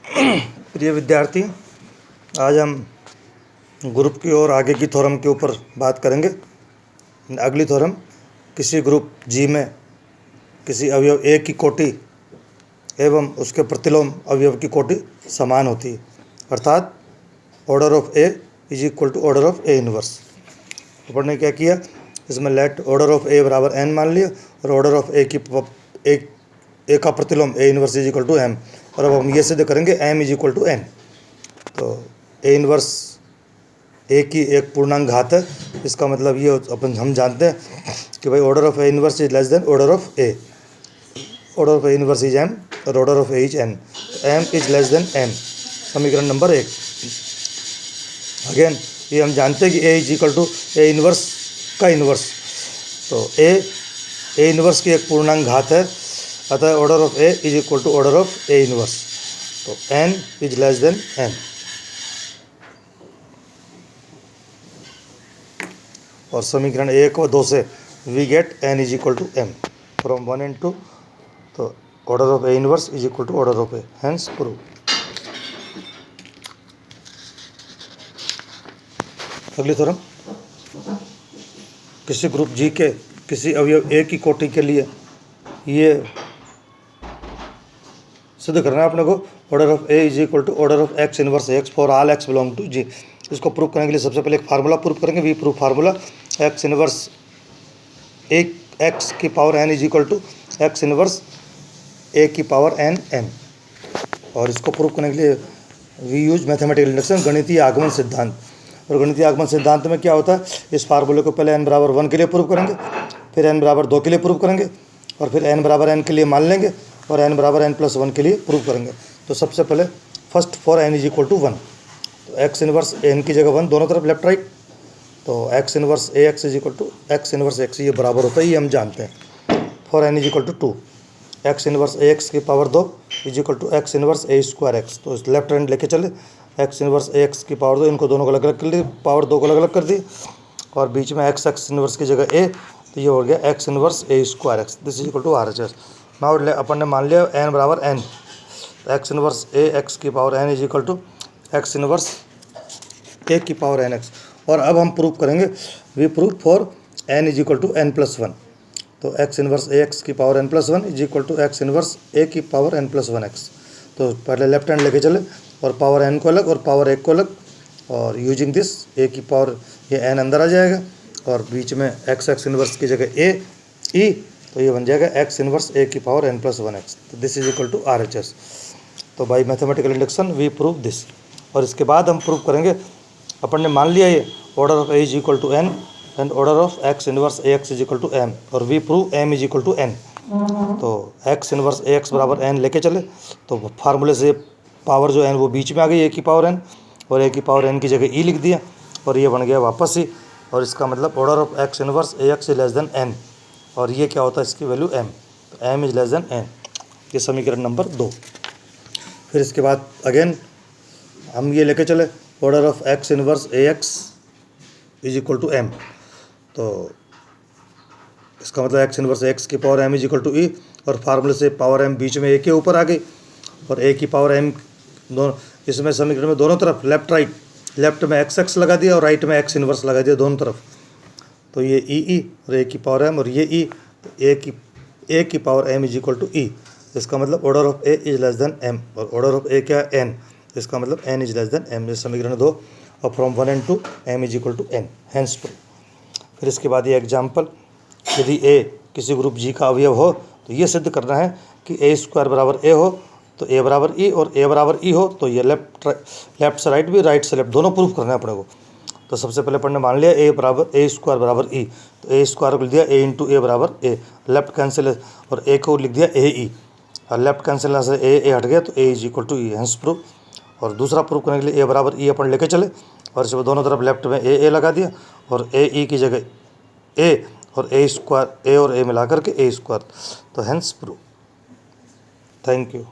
प्रिय विद्यार्थी, आज हम ग्रुप की और आगे की थ्योरम के ऊपर बात करेंगे। अगली थ्योरम, किसी ग्रुप जी में किसी अवयव ए की कोटि एवं उसके प्रतिलोम अवयव की कोटि समान होती है, अर्थात order of A is equal to order of A inverse. अपन ने क्या किया, इसमें लेट ऑर्डर ऑफ ए बराबर एन मान लिया और ऑर्डर ऑफ ए का प्रतिलोम A inverse is equal to M. और अब हम ये सिद्ध करेंगे m is equal to N. तो ए इनवर्स ए की एक पूर्णांक घात है, इसका मतलब ये हम जानते हैं कि भाई order of A inverse is less than order of A. Order of A inverse is M और order of A is N. M is less than M, समीकरण नंबर 1। अगेन ये हम जानते हैं कि A is equal to A inverse का इनवर्स। तो ए इनवर्स की एक पूर्णांक घात है, अतः order of A is equal to order of A inverse. तो N is less than M. और समीकरण 1 और 2 से we get n is equal to m from 1 and 2। तो order of A inverse is equal to order of A, hence prove. अगली theorem, किसी group G के किसी अवयव ए की कोटि के लिए ये सिद्ध करना है अपने को, order of A is equal to order of x inverse X for all X belong to G. इसको प्रूव करने के लिए सबसे पहले एक फार्मूला प्रूव करेंगे, we prove formula X inverse X की power N is equal to X inverse A की पावर एन एन। और इसको प्रूव करने के लिए वी यूज मैथमेटिकल इंडक्शन, गणितीय आगमन सिद्धांत। और गणितीय आगमन सिद्धांत में क्या होता है, इस फार्मूले को पहले n बराबर 1 के लिए प्रूव करेंगे, फिर n बराबर 2 के लिए प्रूव करेंगे, और फिर n बराबर n के लिए मान लेंगे और n बराबर n प्लस 1 के लिए प्रूव करेंगे। तो सबसे पहले first for n is equal to 1, तो एक्स इनवर्स n की जगह 1 दोनों तरफ लेफ्ट राइट। तो X inverse A x is equal to X inverse X, ये बराबर होता है, ये हम जानते हैं। For n is equal to 2, X inverse A X की power 2 is equal to X inverse A square X. तो इस लेफ्ट हैंड लेके चले, एक्स इनवर्स ए एक्स की पावर 2, इनको दोनों को अलग अलग कर ली, पावर 2 को अलग अलग कर दी, और बीच में एक्स इनवर्स की जगह ए, तो ये हो गया X inverse A square X. This is equal to R H S. Now अपन ने मान लिया एन बराबर एन, एक्स इनवर्स ए एक्स की power N is equal to X inverse A की पावर एन एक्स। और अब हम प्रूव करेंगे, we prove for N is equal to N plus 1। तो एक्स इनवर्स ए एक्स की power N plus 1 is equal to X inverse A की power N plus 1 X. तो पहले लेफ्ट हैंड लेके चले और पावर एन को अलग और पावर 1 को अलग, और यूजिंग दिस ए की पावर ये एन अंदर आ जाएगा और बीच में एक्स इनवर्स की जगह ए ई, तो ये बन जाएगा एक्स इनवर्स ए की पावर एन प्लस 1 एक्स। तो this is equal to R H S. तो by mathematical induction we prove this. और इसके बाद हम प्रूव करेंगे, अपन ने मान लिया ये order of A is equal to N and order of x inverse A x is equal to M, और we prove M is equal to N. तो एक्स इनवर्स ए एक्स बराबर एन लेके चले, तो फार्मूले से पावर जो एन वो बीच में आ गई, ए की पावर एन, और ए की पावर एन की जगह ई लिख दिया, और ये बन गया वापस ही। और इसका मतलब order of x inverse A x is less than n, और ये क्या होता है, इसकी वैल्यू एम। तो m is less than n, ये समीकरण नंबर 2। फिर इसके बाद अगेन हम ये लेके चले order of x inverse A x is equal to M. तो इसका मतलब एक्स इनवर्स एक्स की power M is equal to E, और फार्मूले से पावर एम बीच में ए के ऊपर आ गई, और ए की पावर एम दोनों इसमें समीकरण में दोनों तरफ लेफ्ट राइट, लेफ्ट में एक्स एक्स लगा दिया और राइट में एक्स इनवर्स लगा दिया दोनों तरफ। तो ये ई और ए की पावर एम और ये ई, तो ए की power M is equal to E. इसका मतलब order of A is less than M, और ऑर्डर ऑफ ए क्या है, एन। इसका मतलब N is less than M, ये समीकरण 2। और from 1 and 2 M is equal to N, hence prove. फिर इसके बाद ये एग्जाम्पल, यदि ए किसी ग्रुप जी का अवयव हो तो ये सिद्ध करना है कि ए स्क्वायर बराबर ए हो तो ए बराबर ई, और ए बराबर ई हो तो ये लेफ्ट से राइट भी, राइट से लेफ्ट, दोनों प्रूफ करना है अपने को। तो सबसे पहले अपन ने मान लिया ए स्क्वायर बराबर ई, तो ए स्क्वायर को लिख दिया ए इंटू ए बराबर ए, लेफ्ट कैंसिल, और ए को लिख दिया ए ई, और लेफ्ट कैंसिल से ए हट गया तो A is equal to E, hence proof. और दूसरा प्रूफ करने के लिए ए बराबर ई अपन लेके चले, और इसमें दोनों तरफ लेफ्ट में ए लगा दिया, और ए ई की जगह ए, और ए स्क्वायर ए और ए मिला करके ए स्क्वायर, तो हेंस प्रूफ। Thank you.